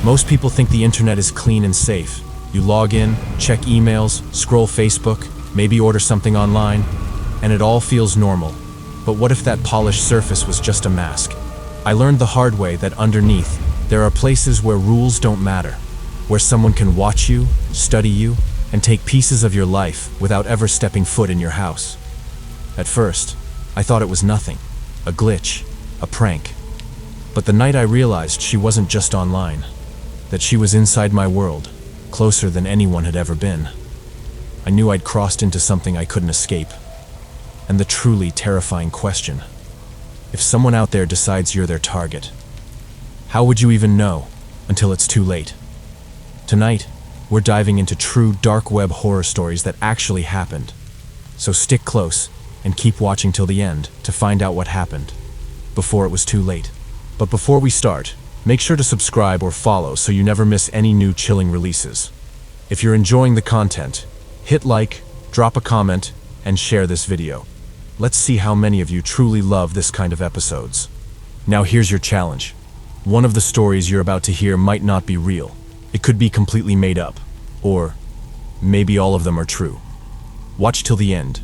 Most people think the internet is clean and safe. You log in, check emails, scroll Facebook, maybe order something online, and it all feels normal. But what if that polished surface was just a mask? I learned the hard way that underneath, there are places where rules don't matter, where someone can watch you, study you, and take pieces of your life without ever stepping foot in your house. At first, I thought it was nothing, a glitch, a prank. But the night I realized she wasn't just online, that she was inside my world, closer than anyone had ever been, I knew I'd crossed into something I couldn't escape. And the truly terrifying question: if someone out there decides you're their target, how would you even know until it's too late? Tonight, we're diving into true dark web horror stories that actually happened. So stick close and keep watching till the end to find out what happened before it was too late. But before we start, make sure to subscribe or follow so you never miss any new chilling releases. If you're enjoying the content, hit like, drop a comment, and share this video. Let's see how many of you truly love this kind of episodes. Now here's your challenge. One of the stories you're about to hear might not be real. It could be completely made up, or maybe all of them are true. Watch till the end,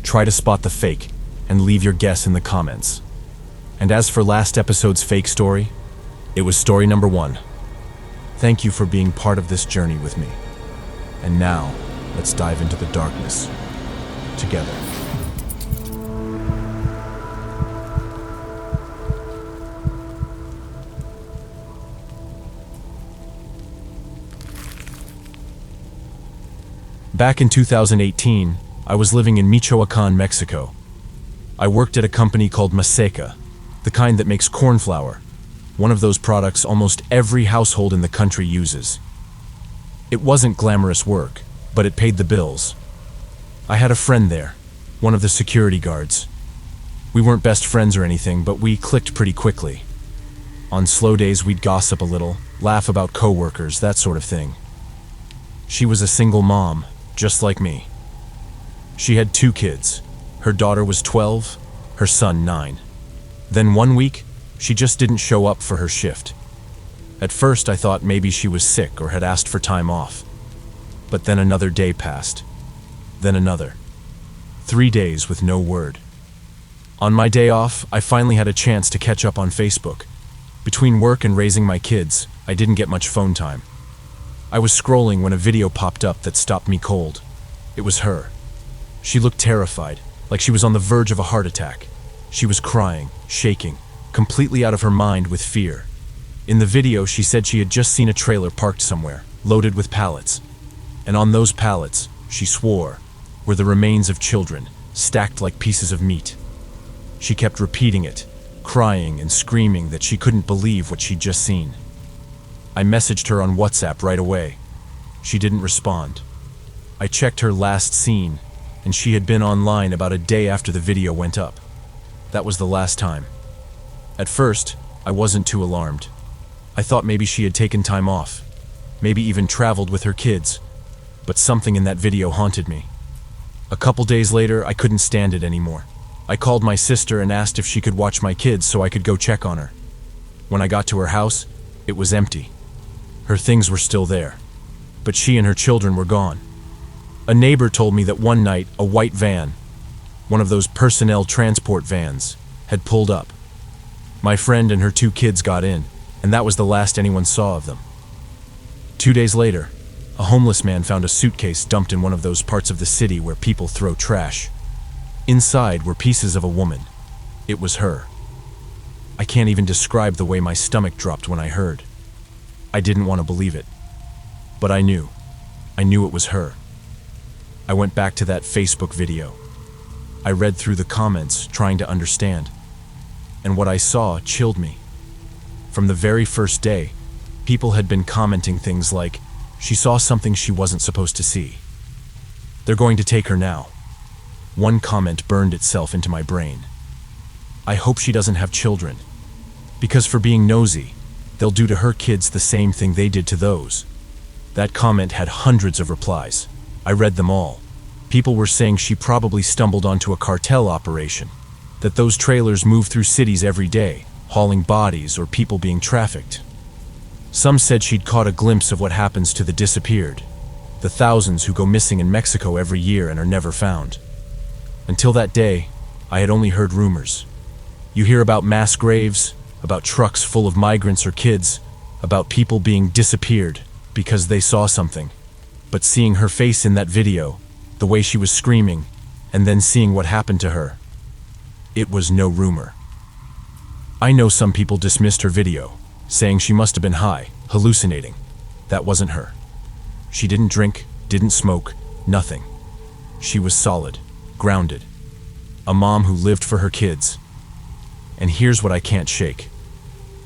try to spot the fake, and leave your guess in the comments. And as for last episode's fake story, it was story number 1. Thank you for being part of this journey with me. And now, let's dive into the darkness together. Back in 2018, I was living in Michoacan, Mexico. I worked at a company called Maseca, the kind that makes corn flour, one of those products almost every household in the country uses. It wasn't glamorous work, but it paid the bills. I had a friend there, one of the security guards. We weren't best friends or anything, but we clicked pretty quickly. On slow days, we'd gossip a little, laugh about coworkers, that sort of thing. She was a single mom, just like me. She had 2 kids. Her daughter was 12, her son 9. Then one week, she just didn't show up for her shift. At first, I thought maybe she was sick or had asked for time off. But then another day passed. Then another. 3 days with no word. On my day off, I finally had a chance to catch up on Facebook. Between work and raising my kids, I didn't get much phone time. I was scrolling when a video popped up that stopped me cold. It was her. She looked terrified, like she was on the verge of a heart attack. She was crying, shaking, completely out of her mind with fear. In the video, she said she had just seen a trailer parked somewhere, loaded with pallets. And on those pallets, she swore, were the remains of children, stacked like pieces of meat. She kept repeating it, crying and screaming that she couldn't believe what she'd just seen. I messaged her on WhatsApp right away. She didn't respond. I checked her last seen, and she had been online about a day after the video went up. That was the last time. At first, I wasn't too alarmed. I thought maybe she had taken time off, maybe even traveled with her kids, but something in that video haunted me. A couple days later, I couldn't stand it anymore. I called my sister and asked if she could watch my kids so I could go check on her. When I got to her house, it was empty. Her things were still there, but she and her children were gone. A neighbor told me that one night, a white van, one of those personnel transport vans, had pulled up. My friend and her 2 kids got in, and that was the last anyone saw of them. 2 days later, a homeless man found a suitcase dumped in one of those parts of the city where people throw trash. Inside were pieces of a woman. It was her. I can't even describe the way my stomach dropped when I heard. I didn't want to believe it, but I knew it was her. I went back to that Facebook video. I read through the comments, trying to understand, and what I saw chilled me. From the very first day, people had been commenting things like, she saw something she wasn't supposed to see. They're going to take her now. One comment burned itself into my brain. I hope she doesn't have children, because for being nosy, they'll do to her kids the same thing they did to those. That comment had hundreds of replies. I read them all. People were saying she probably stumbled onto a cartel operation, that those trailers move through cities every day, hauling bodies or people being trafficked. Some said she'd caught a glimpse of what happens to the disappeared, the thousands who go missing in Mexico every year and are never found. Until that day, I had only heard rumors. You hear about mass graves, about trucks full of migrants or kids, about people being disappeared because they saw something. But seeing her face in that video, the way she was screaming, and then seeing what happened to her, it was no rumor. I know some people dismissed her video, saying she must have been high, hallucinating. That wasn't her. She didn't drink, didn't smoke, nothing. She was solid, grounded. A mom who lived for her kids. And here's what I can't shake.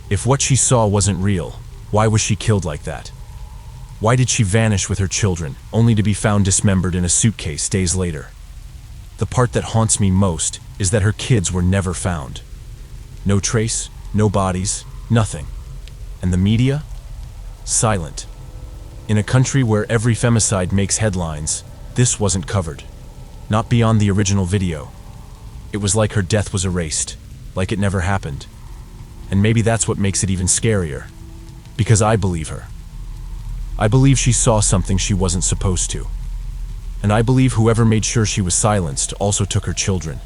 If what she saw wasn't real, why was she killed like that? Why did she vanish with her children, only to be found dismembered in a suitcase days later? The part that haunts me most is that her kids were never found. No trace, no bodies, nothing. And the media? Silent. In a country where every femicide makes headlines, this wasn't covered. Not beyond the original video. It was like her death was erased, like it never happened. And maybe that's what makes it even scarier. Because I believe her. I believe she saw something she wasn't supposed to. And I believe whoever made sure she was silenced also took her children.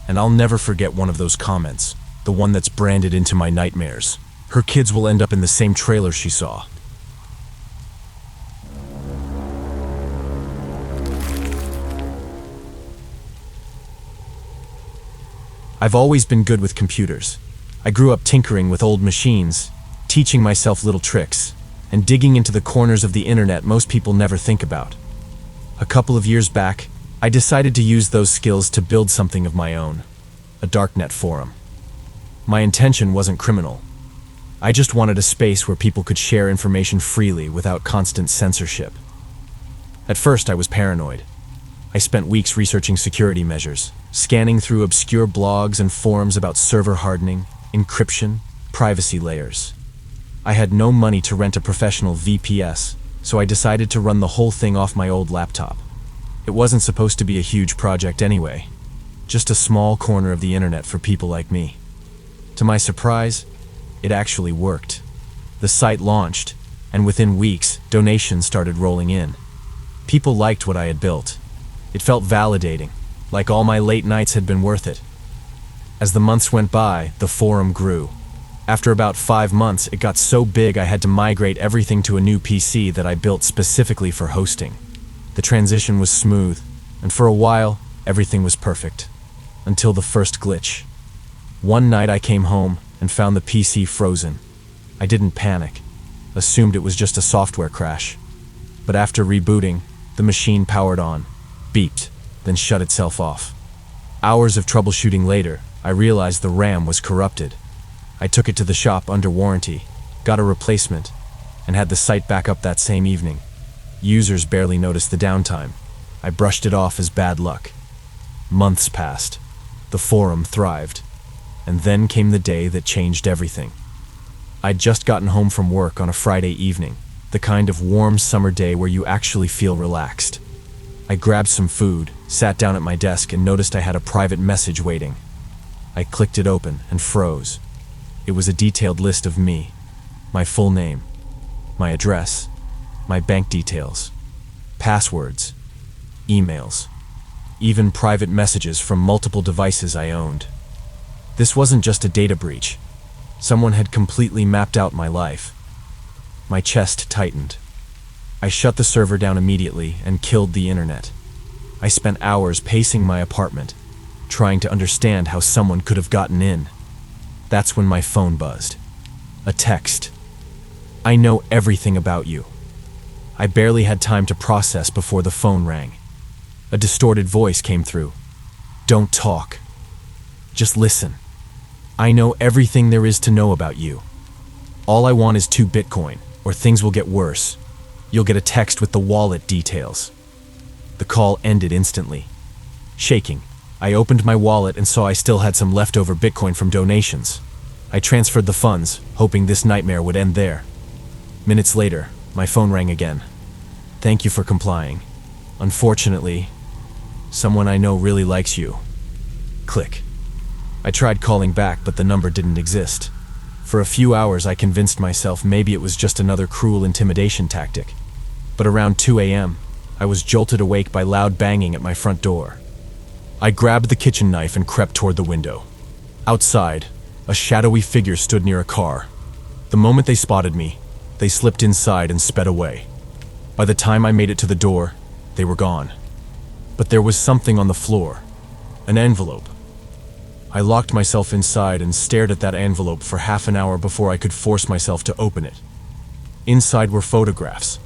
And I'll never forget one of those comments, the one that's branded into my nightmares. Her kids will end up in the same trailer she saw. I've always been good with computers. I grew up tinkering with old machines, teaching myself little tricks, and digging into the corners of the internet most people never think about. A couple of years back, I decided to use those skills to build something of my own, a darknet forum. My intention wasn't criminal. I just wanted a space where people could share information freely without constant censorship. At first, I was paranoid. I spent weeks researching security measures, scanning through obscure blogs and forums about server hardening, encryption, privacy layers. I had no money to rent a professional VPS, so I decided to run the whole thing off my old laptop. It wasn't supposed to be a huge project anyway, just a small corner of the internet for people like me. To my surprise, it actually worked. The site launched, and within weeks, donations started rolling in. People liked what I had built. It felt validating, like all my late nights had been worth it. As the months went by, the forum grew. After about 5 months, it got so big I had to migrate everything to a new PC that I built specifically for hosting. The transition was smooth, and for a while, everything was perfect. Until the first glitch. One night I came home and found the PC frozen. I didn't panic, assumed it was just a software crash. But after rebooting, the machine powered on, beeped, then shut itself off. Hours of troubleshooting later, I realized the RAM was corrupted. I took it to the shop under warranty, got a replacement, and had the site back up that same evening. Users barely noticed the downtime. I brushed it off as bad luck. Months passed. The forum thrived. And then came the day that changed everything. I'd just gotten home from work on a Friday evening, the kind of warm summer day where you actually feel relaxed. I grabbed some food, sat down at my desk, and noticed I had a private message waiting. I clicked it open and froze. It was a detailed list of me, my full name, my address, my bank details, passwords, emails, even private messages from multiple devices I owned. This wasn't just a data breach. Someone had completely mapped out my life. My chest tightened. I shut the server down immediately and killed the internet. I spent hours pacing my apartment, trying to understand how someone could have gotten in. That's when my phone buzzed. A text. I know everything about you. I barely had time to process before the phone rang. A distorted voice came through. Don't talk. Just listen. I know everything there is to know about you. All I want is 2 Bitcoin, or things will get worse. You'll get a text with the wallet details. The call ended instantly. Shaking, I opened my wallet and saw I still had some leftover Bitcoin from donations. I transferred the funds, hoping this nightmare would end there. Minutes later, my phone rang again. Thank you for complying. Unfortunately, someone I know really likes you. Click. I tried calling back, but the number didn't exist. For a few hours, I convinced myself maybe it was just another cruel intimidation tactic. But around 2 a.m., I was jolted awake by loud banging at my front door. I grabbed the kitchen knife and crept toward the window. Outside, a shadowy figure stood near a car. The moment they spotted me, they slipped inside and sped away. By the time I made it to the door, they were gone. But there was something on the floor, an envelope. I locked myself inside and stared at that envelope for half an hour before I could force myself to open it. Inside were photographs,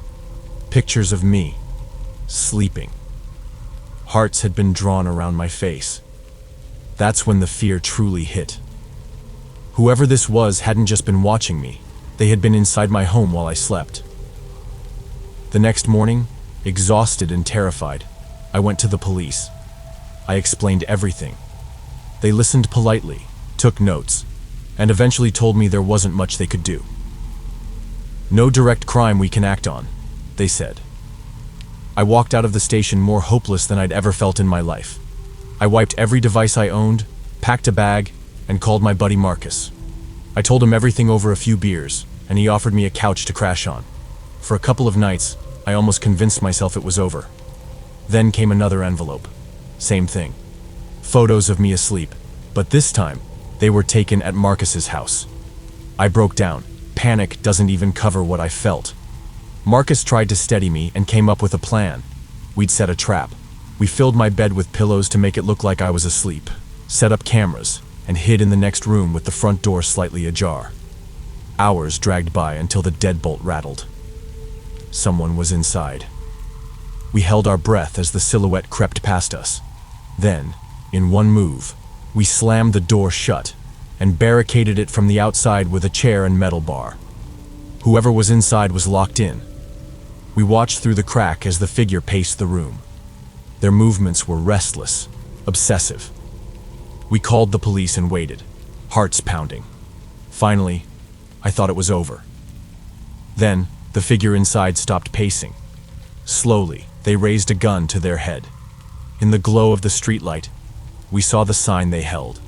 pictures of me, sleeping. Hearts had been drawn around my face. That's when the fear truly hit. Whoever this was hadn't just been watching me, they had been inside my home while I slept. The next morning, exhausted and terrified, I went to the police. I explained everything. They listened politely, took notes, and eventually told me there wasn't much they could do. "No direct crime we can act on," they said. I walked out of the station more hopeless than I'd ever felt in my life. I wiped every device I owned, packed a bag, and called my buddy Marcus. I told him everything over a few beers, and he offered me a couch to crash on. For a couple of nights, I almost convinced myself it was over. Then came another envelope. Same thing. Photos of me asleep, but this time, they were taken at Marcus's house. I broke down. Panic doesn't even cover what I felt. Marcus tried to steady me and came up with a plan. We'd set a trap. We filled my bed with pillows to make it look like I was asleep, set up cameras, and hid in the next room with the front door slightly ajar. Hours dragged by until the deadbolt rattled. Someone was inside. We held our breath as the silhouette crept past us. Then, in one move, we slammed the door shut and barricaded it from the outside with a chair and metal bar. Whoever was inside was locked in. We watched through the crack as the figure paced the room. Their movements were restless, obsessive. We called the police and waited, hearts pounding. Finally, I thought it was over. Then, the figure inside stopped pacing. Slowly, they raised a gun to their head. In the glow of the streetlight, we saw the sign they held.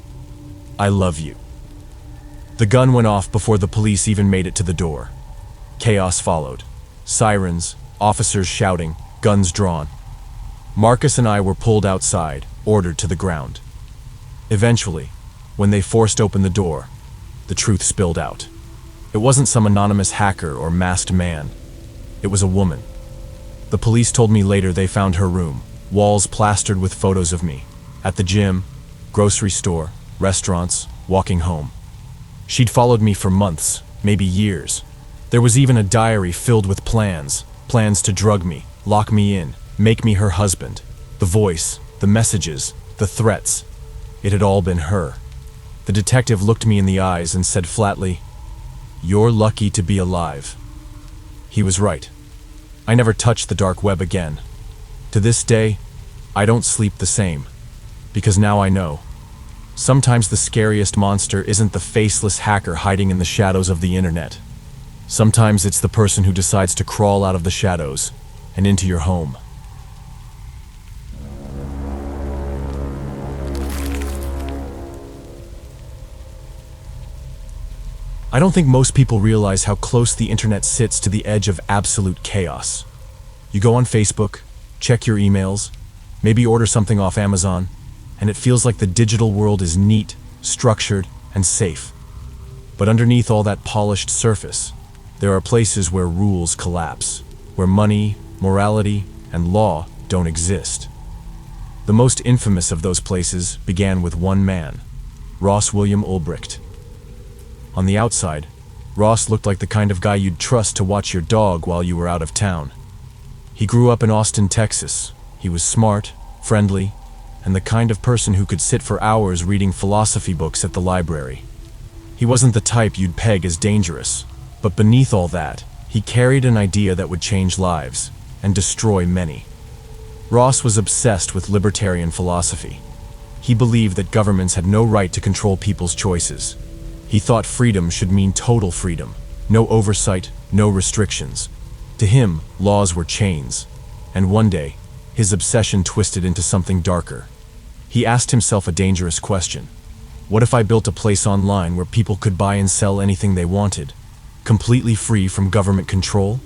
"I love you." The gun went off before the police even made it to the door. Chaos followed. Sirens, officers shouting, guns drawn. Marcus and I were pulled outside, ordered to the ground. Eventually, when they forced open the door, the truth spilled out. It wasn't some anonymous hacker or masked man. It was a woman. The police told me later they found her room, walls plastered with photos of me, at the gym, grocery store, restaurants, walking home. She'd followed me for months, maybe years. There was even a diary filled with plans to drug me, lock me in, make me her husband. The voice, the messages, the threats. It had all been her. The detective looked me in the eyes and said flatly, "You're lucky to be alive." He was right. I never touched the dark web again. To this day, I don't sleep the same. Because now I know. Sometimes the scariest monster isn't the faceless hacker hiding in the shadows of the internet. Sometimes it's the person who decides to crawl out of the shadows and into your home. I don't think most people realize how close the internet sits to the edge of absolute chaos. You go on Facebook, check your emails, maybe order something off Amazon, and it feels like the digital world is neat, structured, and safe. But underneath all that polished surface, there are places where rules collapse, where money, morality, and law don't exist. The most infamous of those places began with one man, Ross William Ulbricht. On the outside, Ross looked like the kind of guy you'd trust to watch your dog while you were out of town. He grew up in Austin, Texas. He was smart, friendly, and the kind of person who could sit for hours reading philosophy books at the library. He wasn't the type you'd peg as dangerous, but beneath all that, he carried an idea that would change lives and destroy many. Ross was obsessed with libertarian philosophy. He believed that governments had no right to control people's choices. He thought freedom should mean total freedom, no oversight, no restrictions. To him, laws were chains. And one day, his obsession twisted into something darker. He asked himself a dangerous question. What if I built a place online where people could buy and sell anything they wanted, completely free from government control?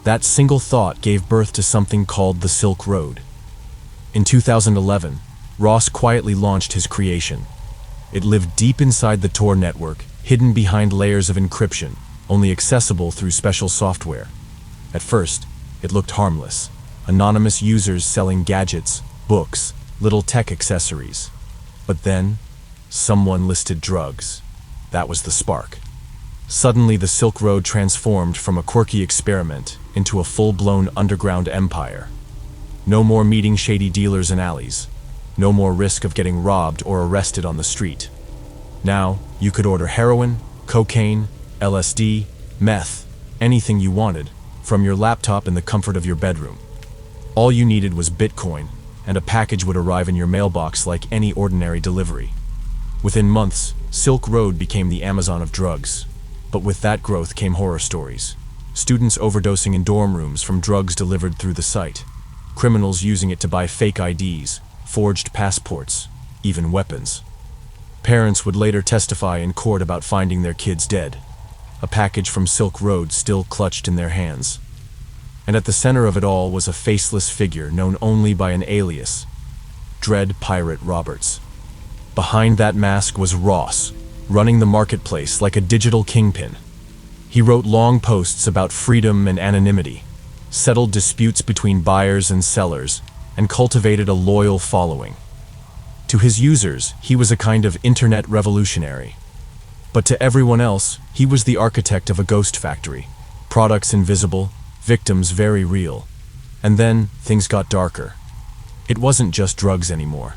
That single thought gave birth to something called the Silk Road. In 2011, Ross quietly launched his creation. It lived deep inside the Tor network, hidden behind layers of encryption, only accessible through special software. At first, it looked harmless. Anonymous users selling gadgets, books, little tech accessories. But then, someone listed drugs. That was the spark. Suddenly, the Silk Road transformed from a quirky experiment into a full-blown underground empire. No more meeting shady dealers in alleys. No more risk of getting robbed or arrested on the street. Now, you could order heroin, cocaine, LSD, meth, anything you wanted, from your laptop in the comfort of your bedroom. All you needed was Bitcoin, and a package would arrive in your mailbox like any ordinary delivery. Within months, Silk Road became the Amazon of drugs. But with that growth came horror stories. Students overdosing in dorm rooms from drugs delivered through the site. Criminals using it to buy fake IDs, forged passports, even weapons. Parents would later testify in court about finding their kids dead. A package from Silk Road still clutched in their hands. And at the center of it all was a faceless figure known only by an alias, Dread Pirate Roberts. Behind that mask was Ross, running the marketplace like a digital kingpin. He wrote long posts about freedom and anonymity, settled disputes between buyers and sellers, and cultivated a loyal following. To his users, he was a kind of internet revolutionary. But to everyone else, he was the architect of a ghost factory. Products invisible, victims very real. And then, things got darker. It wasn't just drugs anymore.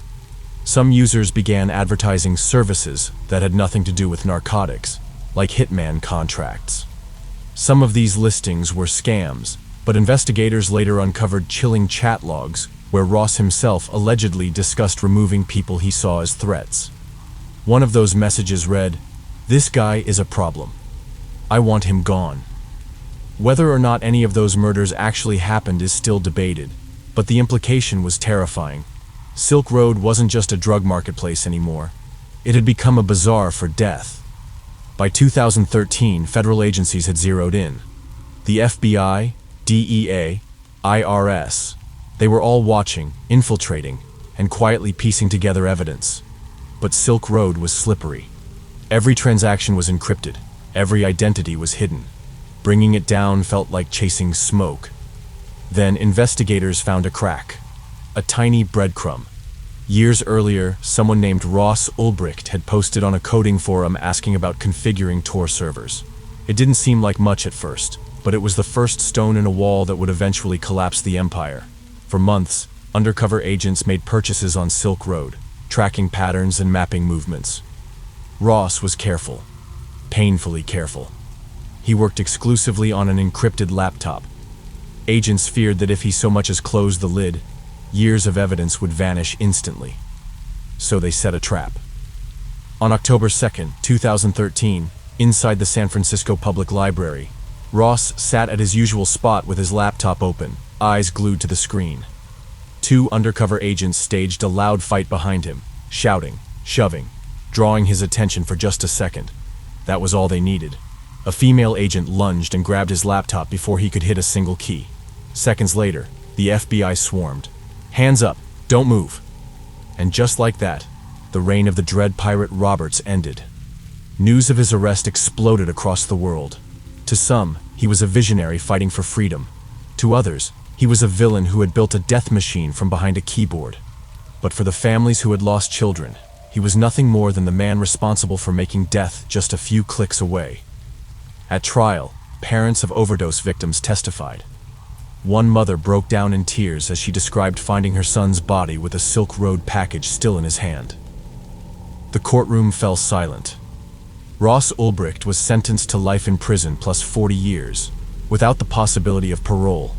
Some users began advertising services that had nothing to do with narcotics, like hitman contracts. Some of these listings were scams, but investigators later uncovered chilling chat logs where Ross himself allegedly discussed removing people he saw as threats. One of those messages read, "This guy is a problem. I want him gone." Whether or not any of those murders actually happened is still debated, but the implication was terrifying. Silk Road wasn't just a drug marketplace anymore. It had become a bazaar for death. By 2013, federal agencies had zeroed in. The FBI, DEA, IRS, they were all watching, infiltrating, and quietly piecing together evidence. But Silk Road was slippery. Every transaction was encrypted. Every identity was hidden. Bringing it down felt like chasing smoke. Then investigators found a crack. A tiny breadcrumb. Years earlier, someone named Ross Ulbricht had posted on a coding forum asking about configuring Tor servers. It didn't seem like much at first, but it was the first stone in a wall that would eventually collapse the empire. For months, undercover agents made purchases on Silk Road, tracking patterns and mapping movements. Ross was careful, painfully careful. He worked exclusively on an encrypted laptop. Agents feared that if he so much as closed the lid, years of evidence would vanish instantly. So they set a trap. On October 2nd, 2013, inside the San Francisco Public Library, Ross sat at his usual spot with his laptop open, eyes glued to the screen. Two undercover agents staged a loud fight behind him, shouting, shoving, drawing his attention for just a second. That was all they needed. A female agent lunged and grabbed his laptop before he could hit a single key. Seconds later, the FBI swarmed. "Hands up, don't move." And just like that, the reign of the Dread Pirate Roberts ended. News of his arrest exploded across the world. To some, he was a visionary fighting for freedom. To others, he was a villain who had built a death machine from behind a keyboard. But for the families who had lost children, he was nothing more than the man responsible for making death just a few clicks away. At trial, parents of overdose victims testified. One mother broke down in tears as she described finding her son's body with a Silk Road package still in his hand. The courtroom fell silent. Ross Ulbricht was sentenced to life in prison plus 40 years, without the possibility of parole.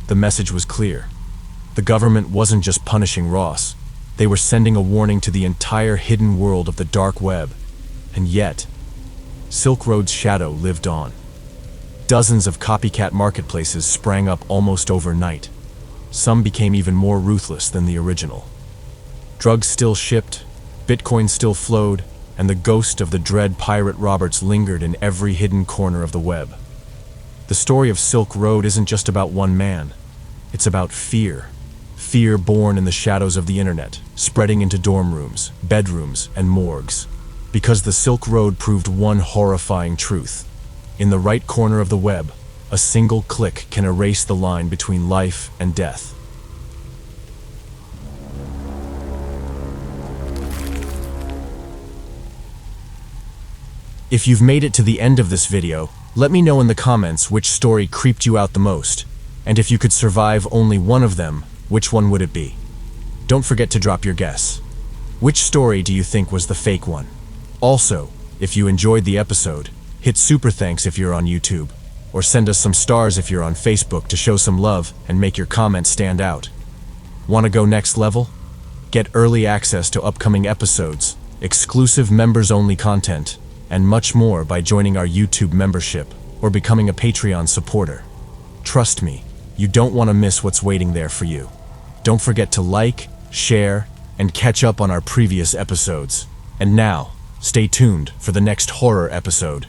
The message was clear. The government wasn't just punishing Ross. They were sending a warning to the entire hidden world of the dark web. And yet, Silk Road's shadow lived on. Dozens of copycat marketplaces sprang up almost overnight. Some became even more ruthless than the original. Drugs still shipped, Bitcoin still flowed, and the ghost of the dread Pirate Roberts lingered in every hidden corner of the web. The story of Silk Road isn't just about one man. It's about fear. Fear born in the shadows of the internet, spreading into dorm rooms, bedrooms, and morgues. Because the Silk Road proved one horrifying truth. In the right corner of the web, a single click can erase the line between life and death. If you've made it to the end of this video, let me know in the comments which story creeped you out the most, and if you could survive only one of them, which one would it be? Don't forget to drop your guess. Which story do you think was the fake one? Also, if you enjoyed the episode, hit super thanks if you're on YouTube, or send us some stars if you're on Facebook to show some love and make your comments stand out. Want to go next level? Get early access to upcoming episodes, exclusive members-only content, and much more by joining our YouTube membership or becoming a Patreon supporter. Trust me, you don't want to miss what's waiting there for you. Don't forget to like, share, and catch up on our previous episodes. And now, stay tuned for the next horror episode.